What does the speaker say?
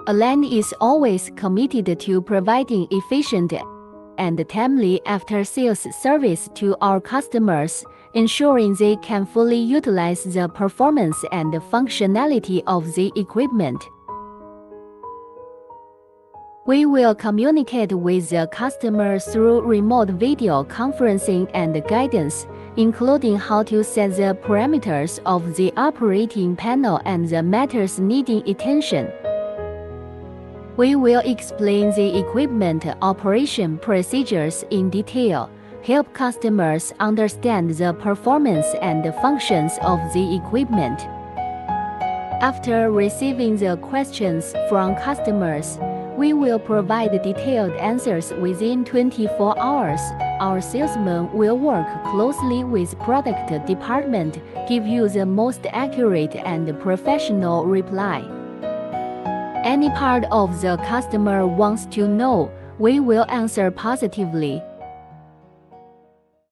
Align is always committed to providing efficient and timely after-sales service to our customers, ensuring they can fully utilize the performance and functionality of the equipment. We will communicate with the customer through remote video conferencing and guidance, including how to set the parameters of the operating panel and the matters needing attention. We will explain the equipment operation procedures in detail, help customers understand the performance and functions of the equipment. After receiving the questions from customers, we will provide detailed answers within 24 hours. Our salesmen will work closely with product department, give you the most accurate and professional reply. Any part of the customer wants to know, we will answer positively.